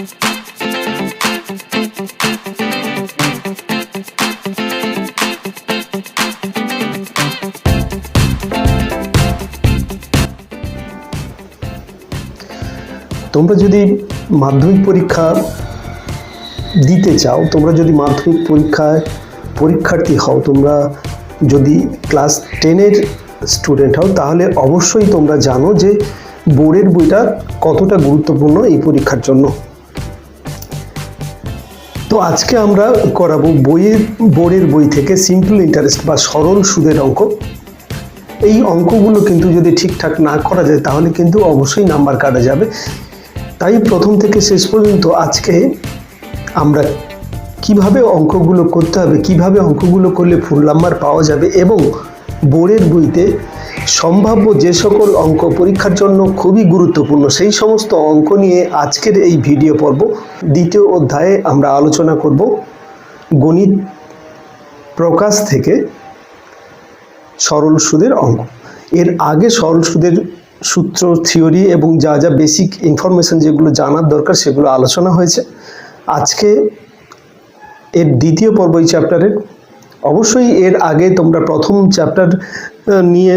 তোমরা যদি মাধ্যমিক পরীক্ষা দিতে চাও, তোমরা যদি মাধ্যমিক পরীক্ষার্থী হও, তোমরা যদি ক্লাস 10-এর স্টুডেন্ট হও, তাহলে অবশ্যই তোমরা জানো যে বোর্ডের বইটা কতটা গুরুত্বপূর্ণ এই পরীক্ষার জন্য। তো আজকে আমরা করাবো বোর্ডের বই থেকে সিম্পল ইন্টারেস্ট বা সরল সুদের অঙ্ক। এই অঙ্কগুলো কিন্তু যদি ঠিকঠাক না করা যায় তাহলে কিন্তু অবশ্যই নাম্বার কাটা যাবে। তাই প্রথম থেকে শেষ পর্যন্ত আজকে আমরা কিভাবে অঙ্কগুলো করতে হবে, কিভাবে অঙ্কগুলো করলে ফুল নাম্বার পাওয়া যাবে এবং বোর্ডের বইতে সম্ভাব্য যে সকল অঙ্ক পরীক্ষার জন্য খুবই গুরুত্বপূর্ণ সেই সমস্ত অঙ্ক নিয়ে আজকের এই ভিডিও পর্ব। দ্বিতীয় অধ্যায়ে আমরা আলোচনা করব গণিত প্রকাশ থেকে সরল সুদের অঙ্ক। এর আগে সরল সুদের সূত্র, থিওরি এবং যা যা বেসিক ইনফরমেশন যেগুলো জানার দরকার সেগুলো আলোচনা হয়েছে। আজকে এর দ্বিতীয় পর্ব এই চ্যাপ্টারের। অবশ্যই এর আগে তোমরা প্রথম চ্যাপ্টার নিয়ে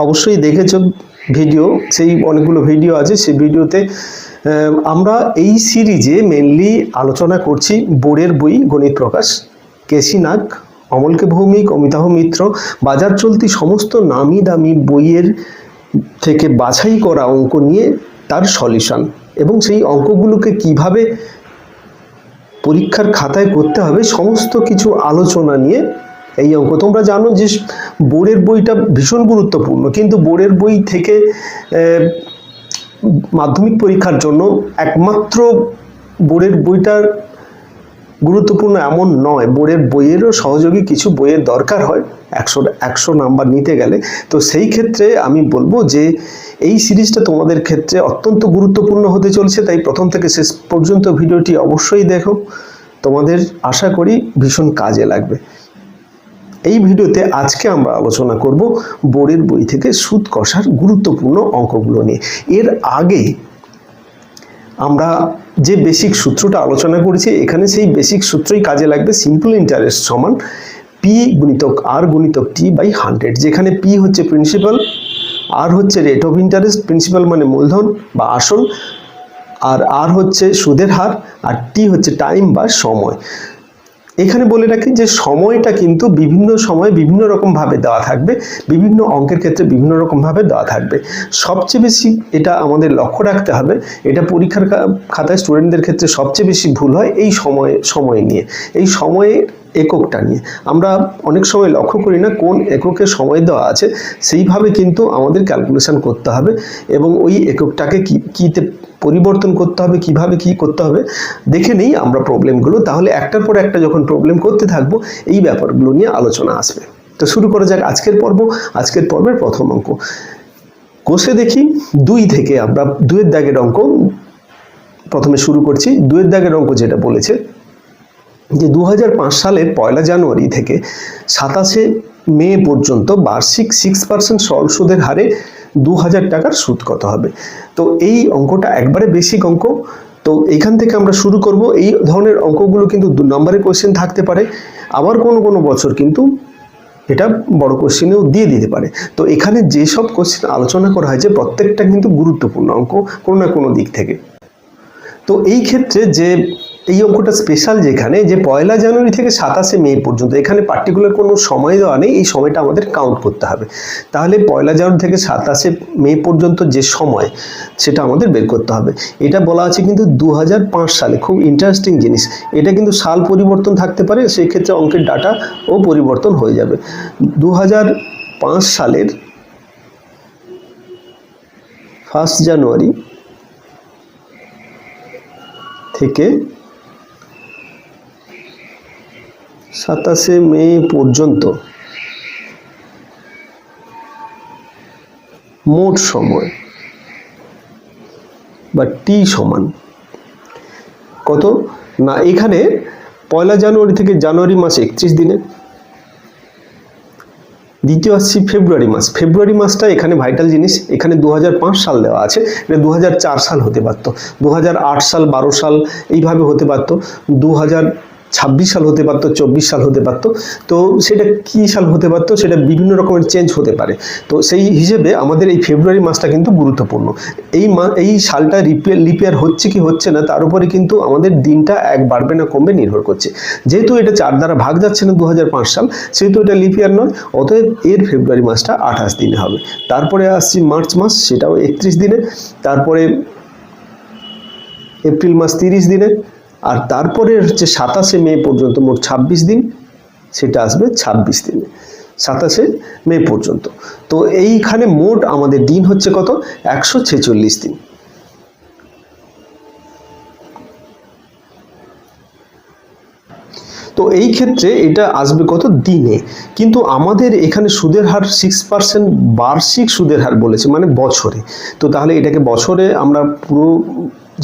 অবশ্যই দেখেছো ভিডিও, সেই অনেকগুলো ভিডিও আছে। সেই ভিডিওতে আমরা এই সিরিজে মেনলি আলোচনা করছি বোর্ডের বই গণিত প্রকাশ, কেসি নাগ, অমলকে ভৌমিক, অমিতাভ মিত্র, বাজার চলতি সমস্ত নামি দামি বইয়ের থেকে বাছাই করা অঙ্ক নিয়ে তার সলিউশন এবং সেই অঙ্কগুলোকে কিভাবে পরীক্ষার খাতায় করতে হবে সমস্ত কিছু আলোচনা নিয়ে এই অঙ্ক। তোমরা জানো যে বোর্ডের বইটা ভীষণ গুরুত্বপূর্ণ, কিন্তু বোর্ডের বই থেকে মাধ্যমিক পরীক্ষার জন্য একমাত্র বোর্ডের বইটার গুরুত্বপূর্ণ এমন নয়। বোর্ডের বইয়েরও সহযোগী কিছু বইয়ের দরকার হয় 100 নাম্বার নিতে গেলে। তো সেই ক্ষেত্রে আমি বলবো যে এই সিরিজটা তোমাদের ক্ষেত্রে অত্যন্ত গুরুত্বপূর্ণ হতে চলছে। তাই প্রথম থেকে শেষ পর্যন্ত ভিডিওটি অবশ্যই দেখো, তোমাদের আশা করি ভীষণ কাজে লাগবে। এই ভিডিওতে আজকে আমরা আলোচনা করব বোর্ডের বই থেকে সুদ কষার গুরুত্বপূর্ণ অঙ্কগুলো নিয়ে। এর আগে আমরা যে বেসিক সূত্রটা আলোচনা করেছি, এখানে সেই বেসিক সূত্রই কাজে লাগবে। সিম্পল ইন্টারেস্ট সমান পি গুণিতক আর গুণিতক টি বাই 100, যেখানে পি হচ্ছে প্রিন্সিপাল, আর হচ্ছে রেট অফ ইন্টারেস্ট। প্রিন্সিপাল মানে মূলধন বা আসল, আর আর হচ্ছে সুদের হার, আর টি হচ্ছে টাইম বা সময়। এখানে বলে রাখি যে সময়টা কিন্তু বিভিন্ন সময় বিভিন্ন রকমভাবে দেওয়া থাকবে, বিভিন্ন অঙ্কের ক্ষেত্রে বিভিন্ন রকমভাবে দেওয়া থাকবে। সবচেয়ে বেশি এটা আমাদের লক্ষ্য রাখতে হবে, এটা পরীক্ষার খাতায় স্টুডেন্টদের ক্ষেত্রে সবচেয়ে বেশি ভুল হয় এই সময় নিয়ে, এই সময়ের এককটা নিয়ে। আমরা অনেক সময় লক্ষ্য করি না কোন এককে সময় দেওয়া আছে, সেইভাবে কিন্তু আমাদের ক্যালকুলেশন করতে হবে এবং ওই এককটাকে কীতে পরিবর্তন করতে হবে, কিভাবে কি করতে হবে দেখে নেই আমরা প্রবলেমগুলো। তাহলে একটার পর একটা যখন প্রবলেম করতে থাকবো এই ব্যাপারগুলো নিয়ে আলোচনা আসবে। তো শুরু করা যাক আজকের পর্ব। আজকের পর্বের প্রথম অঙ্ক কোষে দেখি 2 থেকে আমরা 2-এর দাগের অঙ্ক প্রথমে শুরু করছি। 2-এর দাগের অঙ্ক যেটা বলেছে যে 2005 সালের 1 জানুয়ারি থেকে 27 মে পর্যন্ত বার্ষিক 6% সরল সুদের হারে 2000 টাকার সুদ কত হবে। তো এই অঙ্কটা একবারে বেসিক অঙ্ক। তো এইখান থেকে আমরা শুরু করব। এই ধরনের অঙ্কগুলো কিন্তু 2 নম্বরের কোশ্চেন থাকতে পারে, আবার কোনো বছর কিন্তু এটা বড় কোশ্চেনেও দিয়ে দিতে পারে। তো এখানে যেসব কোশ্চেন আলোচনা করা হয়েছে প্রত্যেকটা কিন্তু গুরুত্বপূর্ণ অঙ্ক কোনো না কোনো দিক থেকে। তো এই ক্ষেত্রে যে এই অঙ্কটা স্পেশাল যেখানে যে 1 জানুয়ারি থেকে 27 মে পর্যন্ত, এখানে পার্টিকুলার কোনো সময় দেওয়া নেই, এই সময়টা আমাদের কাউন্ট করতে হবে। তাহলে 1 জানুয়ারি থেকে 27 মে পর্যন্ত যে সময় সেটা আমাদের বের করতে হবে। এটা বলা আছে কিন্তু 2005 সালে। খুব ইন্টারেস্টিং জিনিস, এটা কিন্তু সাল পরিবর্তন থাকতে পারে, সেই ক্ষেত্রে অঙ্কের ডাটাও পরিবর্তন হয়ে যাবে। 2005 সালের 1 জানুয়ারি থেকে 27 মে পর্যন্ত মোট সময় বা টি সমান কত না, এখানে 1 জানুয়ারি থেকে জানুয়ারি মাস 31 দিনে, দ্বিতীয় আসছি ফেব্রুয়ারি মাস। ফেব্রুয়ারি মাসটা এখানে ভাইটাল জিনিস, এখানে 2005 সাল দেওয়া আছে, এটা 2004 সাল হতে পারতো, 2008 সাল, 12 সাল এইভাবে হতে পারতো, 2026 সাল হতে পারতো, 24 সাল হতে পারতো। তো সেটা কি সাল হতে পারতো, সেটা বিভিন্ন রকমের চেঞ্জ হতে পারে। তো সেই হিসেবে আমাদের এই ফেব্রুয়ারি মাসটা কিন্তু গুরুত্বপূর্ণ। এই সালটা লিপিয়ার হচ্ছে কি হচ্ছে না তার উপরে কিন্তু আমাদের দিনটা এক বাড়বে না কমবে নির্ভর করছে। যেহেতু এটা 4 দ্বারা ভাগ যাচ্ছে না 2005 সাল, সেহেতু এটা লিপিয়ার নয়, অতএব এর ফেব্রুয়ারি মাসটা 28 দিনে হবে। তারপরে আসছি মার্চ মাস, সেটাও 31 দিনে। তারপরে এপ্রিল মাস 30 দিনে। আর তারপরে হচ্ছে 27শে মে পর্যন্ত মোট 26 দিন, সেটা আসবে 26 দিনে, 27শে মে পর্যন্ত। তো এইখানে মোট আমাদের দিন হচ্ছে কত, 146 দিন। তো এই ক্ষেত্রে এটা আসবে কত, দিনে। কিন্তু আমাদের এখানে সুদের হার 6% বার্ষিক সুদের হার বলেছে, মানে বছরে। তো তাহলে এটাকে বছরে আমরা পুরো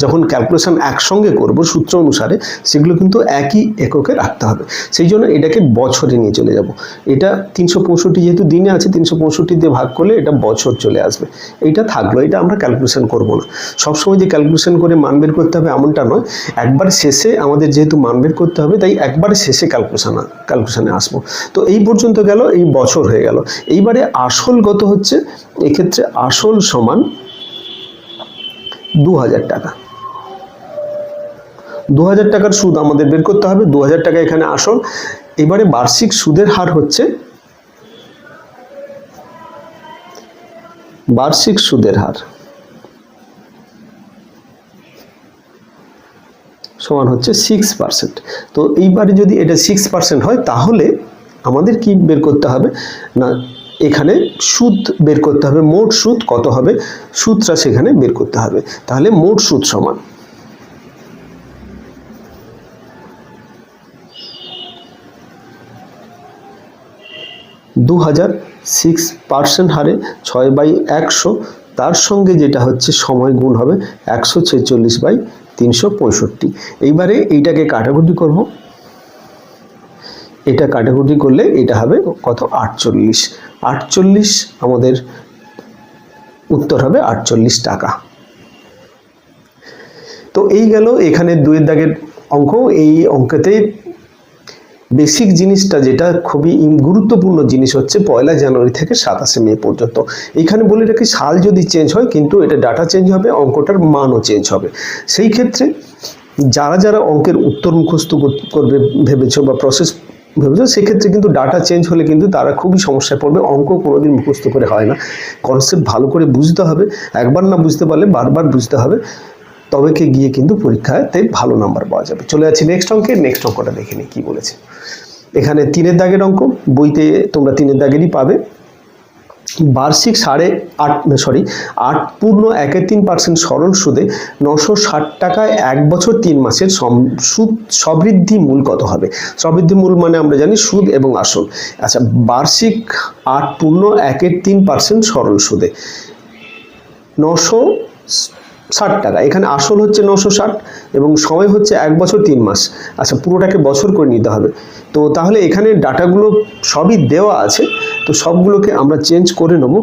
যখন ক্যালকুলেশন একসঙ্গে করব সূত্র অনুসারে, সেগুলো কিন্তু একই এককে রাখতে হবে। সেই জন্য এটাকে বছরে নিয়ে চলে যাব। এটা 365 যেহেতু দিনে আছে, 365 দিয়ে ভাগ করলে এটা বছর চলে আসবে। এইটা থাকলো, এটা আমরা ক্যালকুলেশন করব না। সবসময় যে ক্যালকুলেশন করে মান বের করতে হবে এমনটা নয়, একবার শেষে আমাদের যেহেতু মান বের করতে হবে, তাই একবারে শেষে ক্যালকুলেশনে আসবো। তো এই পর্যন্ত গেল, এই বছর হয়ে গেল। এইবারে আসল কত হচ্ছে, এক্ষেত্রে আসল সমান 2000 টাকা। 2000 টাকার সুদ আমাদের বের করতে হবে, 2000 টাকা এখানে আসল। এবারে বার্ষিক সুদের হার হচ্ছে, বার্ষিক সুদের হার সমান হচ্ছে 6%। তো এইবারে যদি এটা 6% হয়, তাহলে আমাদের কি বের করতে হবে না, এখানে সুদ বের করতে হবে। মোট সুদ কত হবে, সুদটা সেখানে বের করতে হবে। তাহলে মোট সুদ সমান 2000, 6% হারে 6/100, তার সঙ্গে যেটা হচ্ছে সময় গুণ হবে 146/365। এইবারে এইটাকে কাটাকুটি করব, এটা কাটাকুটি করলে এটা হবে কত, 48। 48 আমাদের উত্তর হবে 48 টাকা। তো এই গেল এখানে 2 দাগের অঙ্ক। এই অঙ্কতে বেসিক জিনিসটা যেটা খুবই গুরুত্বপূর্ণ জিনিস হচ্ছে 1 জানুয়ারি থেকে 27শে মে পর্যন্ত। এখানে বলে রাখি, সাল যদি চেঞ্জ হয় কিন্তু এটা ডাটা চেঞ্জ হবে, অঙ্কটার মানও চেঞ্জ হবে। সেই ক্ষেত্রে যারা যারা অঙ্কের উত্তর মুখস্থ করবে ভেবেছো বা প্রসেস ভেবেছো, সেক্ষেত্রে কিন্তু ডাটা চেঞ্জ হলে কিন্তু তারা খুবই সমস্যায় পড়বে। অঙ্ক কোনোদিন মুখস্থ করে হয় না, কনসেপ্ট ভালো করে বুঝতে হবে। একবার না বুঝতে পারলে বারবার বুঝতে হবে, তবে কে গিয়ে কিন্তু পরীক্ষাতে ভালো নাম্বার পাওয়া যাবে। চলে যাচ্ছি নেক্সট অঙ্কে। নেক্সট অঙ্কটা দেখে নিই কি বলেছে। এখানে 3 দাগের অঙ্ক, বইতে তোমরা 3 দাগেরই পাবে। বার্ষিক 8 পূর্ণ 1/3% সরল সুদে 960 টাকায় 1 বছর 3 মাসের সুদ সবৃদ্ধি মূল কত হবে। সবৃদ্ধি মূল মানে আমরা জানি সুদ এবং আসল। আচ্ছা, বার্ষিক 8 পূর্ণ 1/3% সরল সুদে 960 টাকা, এখানে আসল হচ্ছে 960 এবং সময় হচ্ছে 1 বছর 3 মাস। আচ্ছা, পুরোটাকে বছর করে নিতে হবে। তো তাহলে এখানে ডাটাগুলো সবই দেওয়া আছে, তো সবগুলোকে আমরা চেঞ্জ করে নেব,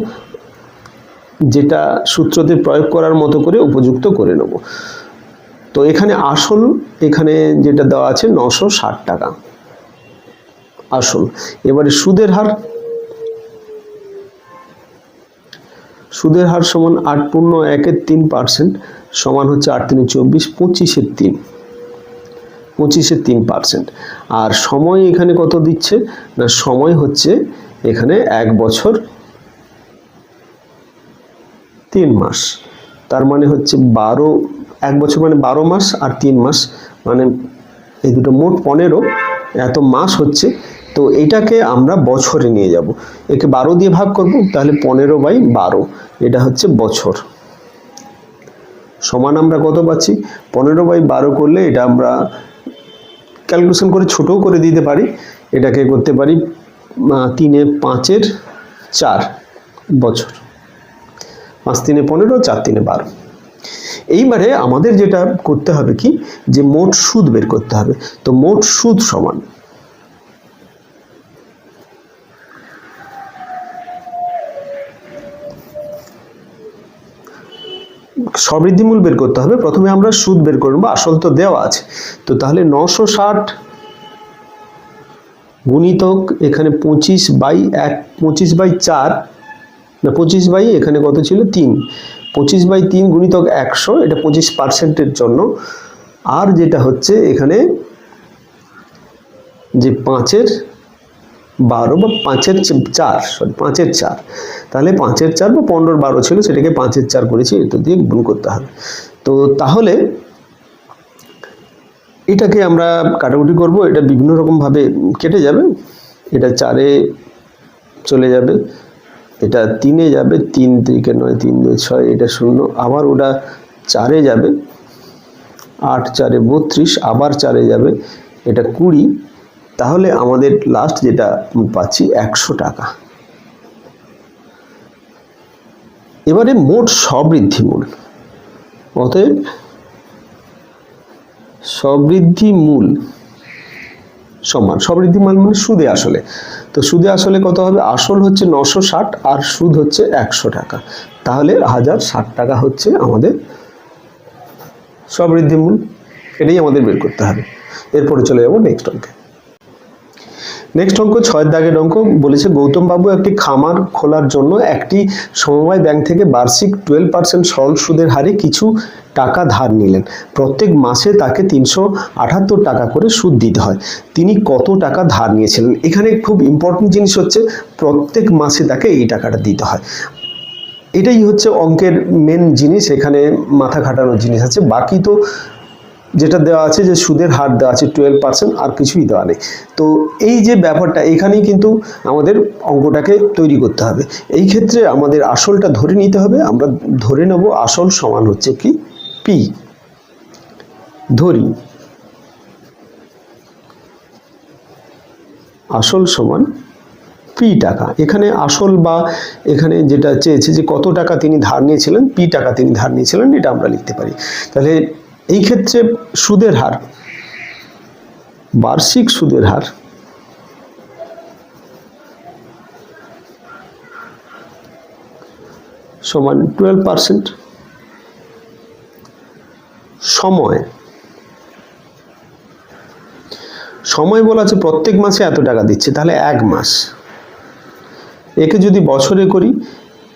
যেটা সূত্রতে প্রয়োগ করার মতো করে উপযুক্ত করে নেব। তো এখানে আসল, এখানে যেটা দেওয়া আছে 960 টাকা আসল। এবারে সুদের হার, সুদের হার সমান 8 পূর্ণ 1/3% সমান হচ্ছে 8 3 24, 25/3%। আর সময় এখানে কত দিচ্ছে না, সময় হচ্ছে এখানে 1 বছর 3 মাস। তার মানে হচ্ছে 1 বছর মানে 12 মাস আর 3 মাস, মানে এই দুটো মোট 15 এত মাস হচ্ছে। তো এটাকে আমরা বছরে নিয়ে যাব, একে 12 দিয়ে ভাগ করব, তাহলে 15/12, এটা হচ্ছে বছর। সমান আমরা কত পাচ্ছি, 15/12 করলে এটা আমরা ক্যালকুলেশন করে ছোটও করে দিতে পারি। এটাকে করতে পারি 3 5 4 বছর, 5 3 15, 4 3 12। এইবারে আমাদের যেটা করতে হবে কি, যে মোট সুদ বের করতে হবে। তো মোট সুদ সমান সবৃদ্ধিমূল বের করতে হবে, প্রথমে আমরা সুদ বের করব, আসল তো দেওয়া আছে। তো তাহলে 960 গুণিতক এখানে 25/4, না 25 এখানে কত ছিল 3, 25/3 গুণিতক 100, এটা 25%-এর জন্য। আর যেটা হচ্ছে এখানে যে 5-এর 12 বা 5-এর 4, সরি 5-এর 4, তাহলে 5-এর 4 বা 15-এর 12 ছিল, সেটাকে 5-এর 4 করেছি, এটা দিয়ে গুণ করতে হবে। তো তাহলে এটাকে আমরা কাটাকুটি করব, এটা বিভিন্ন রকমভাবে কেটে যাবে। এটা 4-এ চলে যাবে, এটা 3-এ যাবে, 3 3 9, 3 2 6, এটা 0, আবার ওটা 4-এ যাবে, 8 4 32, আবার 4-এ যাবে, এটা 20। তাহলে আমাদের লাস্ট যেটা পাচ্ছি 100 টাকা। এবারে মোট সবৃদ্ধিমূল, অতএব সবৃদ্ধিমূল সমান, সবৃদ্ধিমূল মানে সুদে আসলে। তো সুদে আসলে কত হবে? আসল হচ্ছে 960 আর সুদ হচ্ছে 100 টাকা, তাহলে 1060 টাকা হচ্ছে আমাদের সবৃদ্ধিমূল। এটাই আমাদের বের করতে হবে। এরপরে চলে যাব নেক্সট অঙ্কে। নেক্সট অঙ্ক 6-এর দাগের অঙ্ক বলেছে, গৌতম বাবু একটি খামার খোলার জন্য একটি সমবায় ব্যাংক থেকে বার্ষিক 12% সরল সুদের হারে কিছু টাকা ধার নিলেন। প্রত্যেক মাসে তাকে 378 টাকা করে সুদ দিতে হয়। তিনি কত টাকা ধার নিয়েছিলেন? এখানে খুব ইম্পর্টেন্ট জিনিস হচ্ছে প্রত্যেক মাসে তাকে এই টাকাটা দিতে হয়। এটাই হচ্ছে অঙ্কের মেন জিনিস, এখানে মাথা খাটানোর জিনিস আছে। বাকি তো যেটা দেওয়া আছে যে সুদের হার দেওয়া আছে 12%, আর কিছুই দেওয়া নেই। তো এই যে ব্যাপারটা, এখানেই কিন্তু আমাদের অঙ্কটাকে তৈরি করতে হবে। এই ক্ষেত্রে আমাদের আসলটা ধরে নিতে হবে। আমরা ধরে নেব আসল সমান হচ্ছে কি পি। ধরি আসল সমান পি টাকা। এখানে আসল বা এখানে যেটা চেয়েছে যে কত টাকা তিনি ধার নিয়েছিলেন, পি টাকা তিনি ধার নিয়েছিলেন, এটা আমরা লিখতে পারি। তাহলে এই ক্ষেত্রে সুদের হার, বার্ষিক সুদের হার সমান 12%। সময়, সময় বলা আছে প্রত্যেক মাসে এত টাকা দিচ্ছে, তাহলে 1 মাস। একে যদি বছরে করি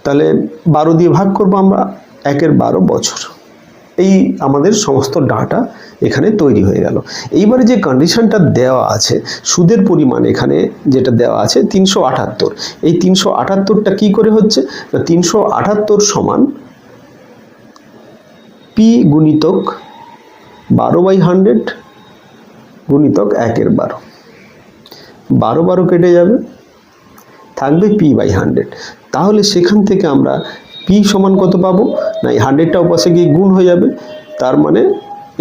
তাহলে 12 দিয়ে ভাগ করবো আমরা, 1-এর 12 বছর। এই আমাদের সমস্ত ডাটা এখানে তৈরি হয়ে গেল। এইবারে যে কন্ডিশনটা দেওয়া আছে, সুদের পরিমাণ এখানে যেটা দেওয়া আছে 378, এই 378টা কি করে হচ্ছে না, 378 সমান পি গুণিতক 12/100 গুণিতক 1-এর 12, 12 12 কেটে যাবে, থাকবে p/100। তাহলে সেখান থেকে আমরা পি সমান কত পাবো না, এই 100টা ওপাশে গিয়ে গুণ হয়ে যাবে, তার মানে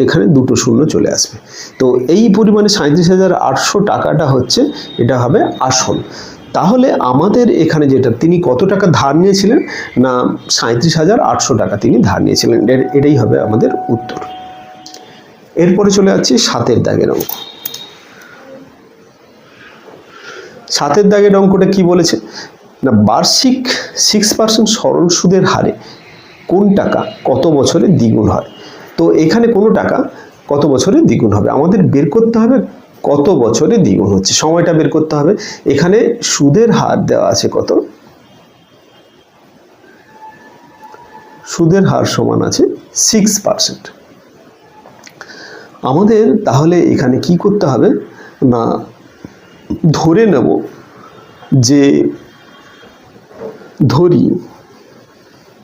এখানে দুটো শূন্য চলে আসবে। তো এই পরিমাণে 37,800 টাকাটা হচ্ছে, এটা হবে আসল। তাহলে আমাদের এখানে যেটা তিনি কত টাকা ধার নিয়েছিলেন না, 37,800 টাকা তিনি ধার নিয়েছিলেন, এটাই হবে আমাদের উত্তর। এরপরে চলে যাচ্ছি 7-এর দাগের অঙ্ক। 7-এর দাগের অঙ্কটা কি বলেছে না, বার্ষিক 6% সরল সুদের হারে কোন টাকা কত বছরে দ্বিগুণ হয়। তো এখানে কোনো টাকা কত বছরে দ্বিগুণ হবে, আমাদের বের করতে হবে কত বছরে দ্বিগুণ হচ্ছে, সময়টা বের করতে হবে। এখানে সুদের হার দেওয়া আছে কত, সুদের হার সমান আছে 6%। আমাদের তাহলে এখানে কি করতে হবে না, ধরে নেব যে, ধরি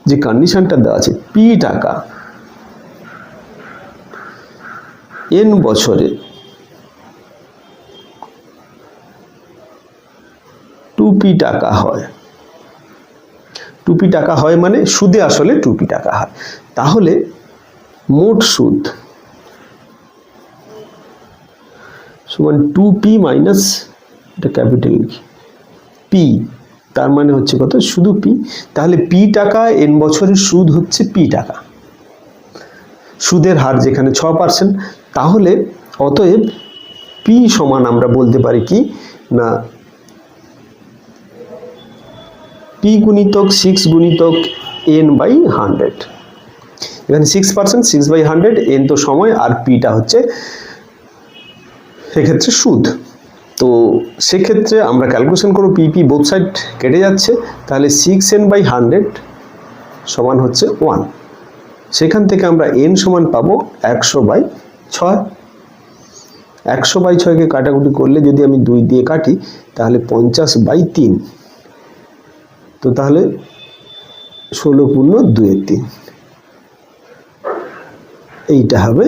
যে কন্ডিশনটা দেওয়া আছে পি টাকা n বছরে 2p টাকা হয়। 2p টাকা হয় মানে সুদে আসলে 2p টাকা হয়। তাহলে মোট সুদ সমান 2p মাইনাস, এটা ক্যাপিটাল p, তার মানে হচ্ছে কত, শুধু p। তাহলে p টাকা n বছরের সুদ হচ্ছে p টাকা, সুদের হার যেখানে 6%। তাহলে অতএব p সমান আমরা বলতে পারি কি না, p গুণিতক 6 গুণিতক n/100। এখানে 6%, 6/100, n তো সময়, আর পিটা হচ্ছে সেক্ষেত্রে সুদ। তো সেক্ষেত্রে আমরা ক্যালকুলেশন করব পিপি বোথ সাইড কেটে যাচ্ছে, তাহলে 6n/100 সমান হচ্ছে 1। সেখান থেকে আমরা n সমান পাবো 100/6। 100/6কে কাটাকুটি করলে যদি আমি 2 দিয়ে কাটি তাহলে 50/3। তো তাহলে 16×2=3, এইটা হবে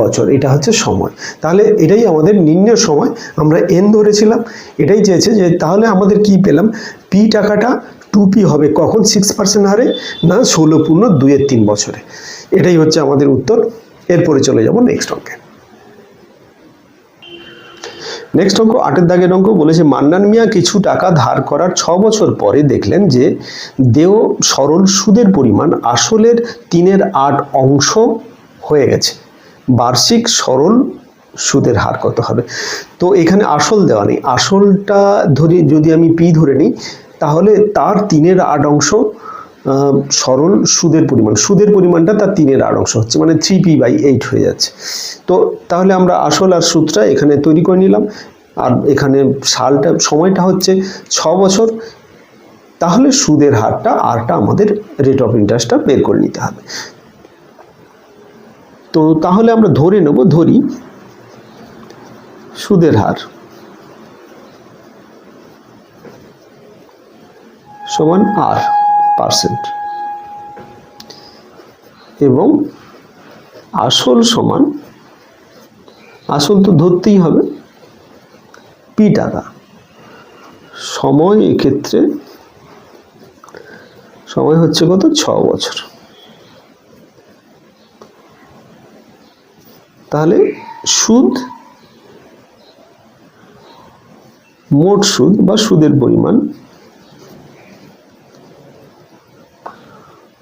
বছর, এটা হচ্ছে সময়। তাহলে এটাই আমাদের নির্ণয় সময়, আমরা n ধরেছিলাম, এটাই চেয়েছে যে তাহলে আমাদের কি পেলাম, পি টাকাটা 2p হবে কখন 6% হারে, না 16×2=3 বছরে। এটাই হচ্ছে আমাদের উত্তর। এরপরে চলে যাব নেক্সট অঙ্কে। নেক্সট অঙ্ক 8 দাগের অঙ্ক বলেছে মান্নান মিয়া কিছু টাকা ধার করার 6 বছর পরে দেখলেন যে দেয় সরল সুদের পরিমাণ আসলের 3/8 অংশ হয়ে গেছে। বার্ষিক সরল সুদের হার কত হবে? তো এখানে আসল দেওয়া নেই, আসলটা ধরে যদি আমি পি ধরে নিই তাহলে তার 3/8 অংশ সরল সুদের পরিমাণ, সুদের পরিমাণটা তার 3/8 অংশ হচ্ছে, মানে 3p/8 হয়ে যাচ্ছে। তো তাহলে আমরা আসল আর সুদটা এখানে তৈরি করে নিলাম, আর এখানে সালটা সময়টা হচ্ছে 6 বছর, তাহলে সুদের হারটা আরটা আমাদের রেট অফ ইন্টারেস্টটা বের করে নিতে হবে। তো তাহলে আমরা ধরে নেব, ধরি সুদের হার সমান r% এবং আসল সমান, আসল তো ধরতেই হবে, পি টাকা। সময় এক্ষেত্রে সময় হচ্ছে কত, 6 বছর। তাহলে সুদ, মোট সুদ বা সুদের পরিমাণ,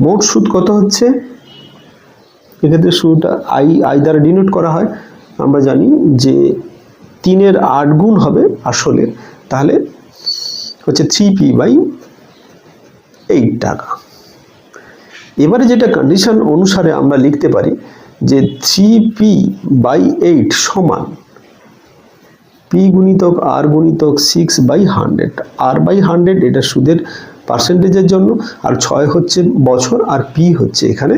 মোট সুদ কত হচ্ছে, এক্ষেত্রে সুদটা আই দ্বারা ডিনোট করা হয়। আমরা জানি যে 3/8 গুণ হবে আসলের, তাহলে হচ্ছে 3p/8 টাকা। এবারে যেটা কন্ডিশন অনুসারে আমরা লিখতে পারি যে 3p/8 সমান p গুণিতক r গুণিতক 6/100। r/100 এটা সুদের পার্সেন্টেজের জন্য, আর 6 হচ্ছে বছর, আর p হচ্ছে এখানে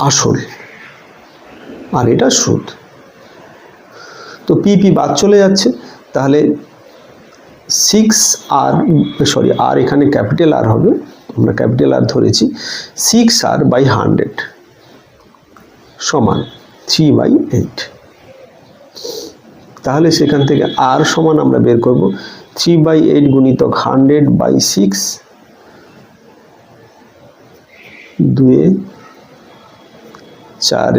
আসল, আর এটা সুদ। তো p বাদ চলে যাচ্ছে, তাহলে 6r এখানে ক্যাপিটাল আর হবে, আমরা ক্যাপিটাল আর ধরেছি, 6r/100 সমান 3/8। তাহলে সেখান থেকে r সমান আমরা বের করব 3/8 গুণিতক 100/6, 2 4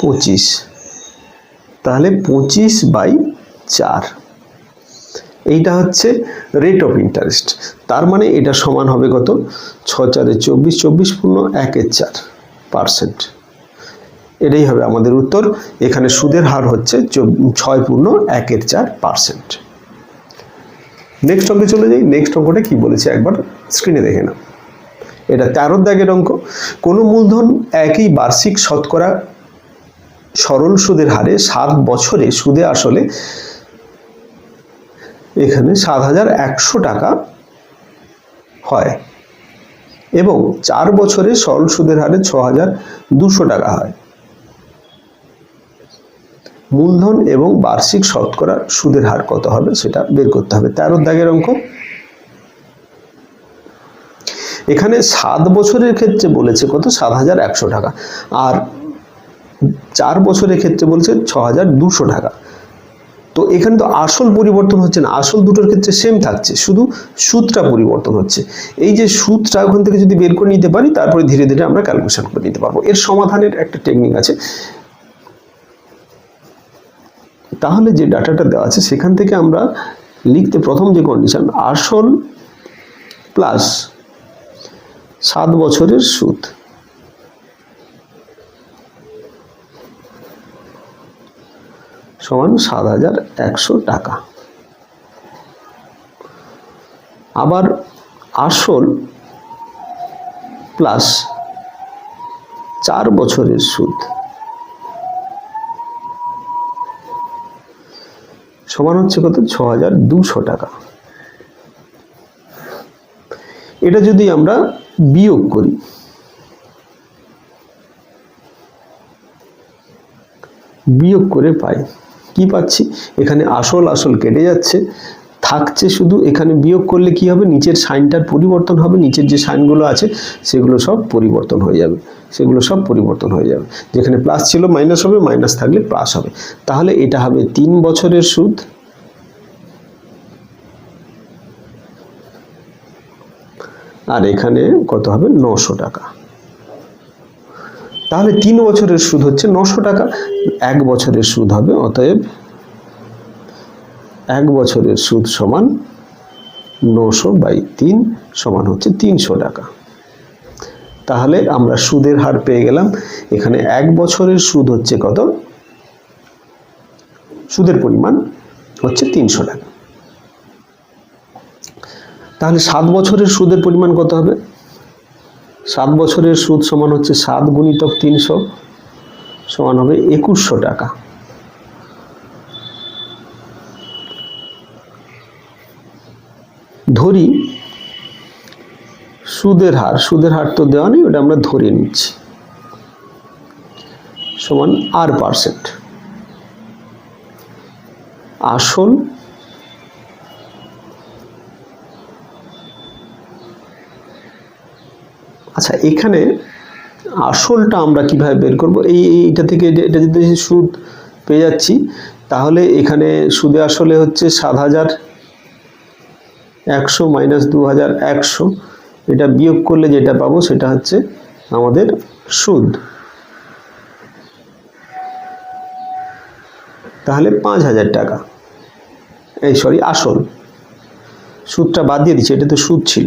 25, তাহলে 25/4। এইটা হচ্ছে রেট অফ ইন্টারেস্ট। তার মানে এটা সমান হবে কত, 6 4 24, 24/1/4%। এটাই হবে আমাদের উত্তর। এখানে সুদের হার হচ্ছে 6/1/4%। নেক্সট অঙ্কে চলে যাই। নেক্সট অঙ্কটা কি বলেছে একবার স্ক্রিনে দেখে নাও। এটা 13 দাগের অঙ্ক। কোনো মূলধন একই বার্ষিক শতকরা সরল সুদের হারে 7 বছরে সুদে আসলে এখানে 7,100 টাকা হয় এবং 4 বছরে সরল সুদের হারে 6,200 টাকা হয়। মূলধন এবং বার্ষিক শতকরা সুদের হার কত হবে সেটা বের করতে হবে। 13 দাগের অঙ্ক। এখানে 7 বছরের ক্ষেত্রে বলেছে কত, 7,100 টাকা, আর 4 বছরের ক্ষেত্রে বলছে 6,200 টাকা। তো এখানে তো আসল পরিবর্তন হচ্ছে না, আসল দুটোর ক্ষেত্রে সেম থাকছে, শুধু সুদটা পরিবর্তন হচ্ছে। এই যে সুদটা ওখান থেকে যদি বের করে নিতে পারি, তারপরে ধীরে ধীরে আমরা ক্যালকুলেশন করে নিতে পারবো। এর সমাধানের একটা টেকনিক আছে। তাহলে যে ডাটাটা দেওয়া আছে সেখান থেকে আমরা লিখতে, প্রথম যে কন্ডিশন, আসল প্লাস 7 বছরের সুদ সমান 7,100 টাকা। আবার আসল প্লাস 4 বছরের সুদ সমান হচ্ছে কত? 6200 টাকা। এটা যদি আমরা বিয়োগ করি, বিয়োগ করে পাই কি পাচ্ছি? এখানে আসল কেটে যাচ্ছে, থাকছে শুধু এখানে বিয়োগ করলে কি হবে? নিচের সাইনটার পরিবর্তন হবে, নিচের যে সাইনগুলো আছে সেগুলো সব পরিবর্তন হয়ে যাবে, যেখানে প্লাস ছিল মাইনাস হবে, মাইনাস থাকলে প্লাস হবে। তাহলে এটা হবে 3 বছরের সুদ আর এখানে কত হবে? 900 টাকা। তাহলে 3 বছরের সুদ হচ্ছে 900 টাকা, 1 বছরের সুদ হবে, অতএব 1 বছরের সুদ সমান 900/3 সমান হচ্ছে 300 টাকা। তাহলে আমরা সুদের হার পেয়ে গেলাম। এখানে 1 বছরের সুদ হচ্ছে কত? সুদের পরিমাণ হচ্ছে 300 টাকা। তাহলে 7 বছরের সুদের পরিমাণ কত হবে? 7 বছরের সুদ সমান হচ্ছে 7 গুণিতক 300 সমান হবে 2100 টাকা। ধরি সুদের হার তো দেওয়া নেই, ওটা আমরা ধরে নিচ্ছি, সমান R%। আসল আচ্ছা, এখানে আসলটা আমরা কিভাবে বের করব? এইটা থেকে এটা যদি সুদ পেয়ে যাচ্ছি, তাহলে এখানে সুদে আসলে হচ্ছে 7100 মাইনাস 2100, এটা বিয়োগ করলে যেটা পাবো সেটা হচ্ছে আমাদের সুদ। তাহলে 5000 টাকা, আসল, সুদটা বাদ দিয়ে দিচ্ছি, এটা তো সুদ ছিল,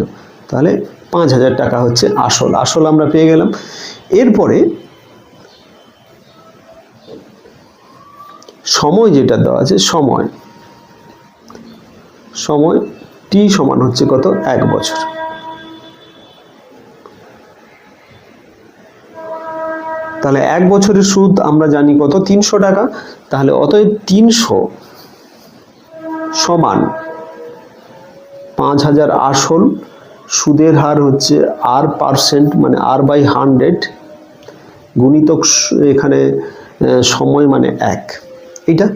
তাহলে 5000 টাকা হচ্ছে আসল আমরা পেয়ে গেলাম। এরপরে সময় যেটা দেওয়া আছে, সময় টি সমান হচ্ছে কত? 1 বছর। তাহলে 1 বছরের সুদ আমরা জানি কত? 300 টাকা। তাহলে অতএব 300 সমান 5000 আসল, সুদের হার হচ্ছে R%, মানে R/100, গুণিতক এখানে সময় মানে 1। এটা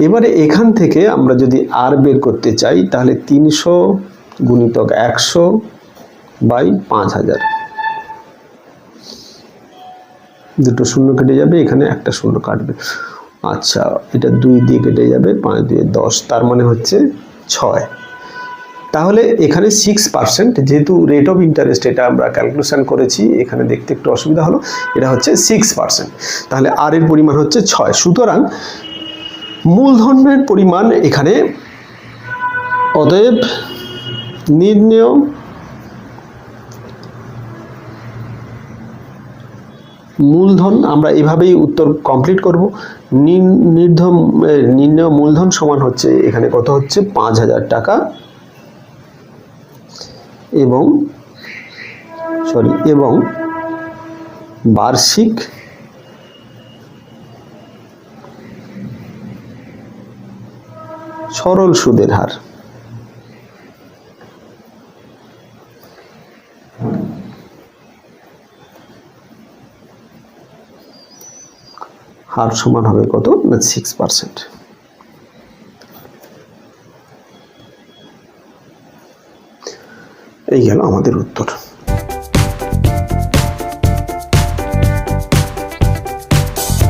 এবারে এখান থেকে আমরা যদি আর বের করতে চাই, তাহলে 300 গুণিতক 100/5000, দুটো শূন্য কেটে যাবে, এখানে একটা শূন্য কাটবে। আচ্ছা, এটা 2 দিয়ে কেটে যাবে, 5 দিয়ে 10, তার মানে হচ্ছে 6। তাহলে এখানে 6%, যেহেতু রেট অফ ইন্টারেস্ট এটা আমরা ক্যালকুলেশন করেছি, এখানে দেখতে একটু অসুবিধা হলো, এটা হচ্ছে 6%। তাহলে আর এর পরিমাণ হচ্ছে 6। সুতরাং মূলধনের পরিমাণ এখানে, অতএব নির্ণেয় মূলধন, আমরা এভাবেই উত্তর কমপ্লিট করব। নির্ণেয় মূলধন সমান হচ্ছে এখানে কত হচ্ছে? 5000 টাকা, এবং বার্ষিক সরল সুদের হার। হার সমান হবে কত? না 6%। এই গেল আমাদের উত্তর।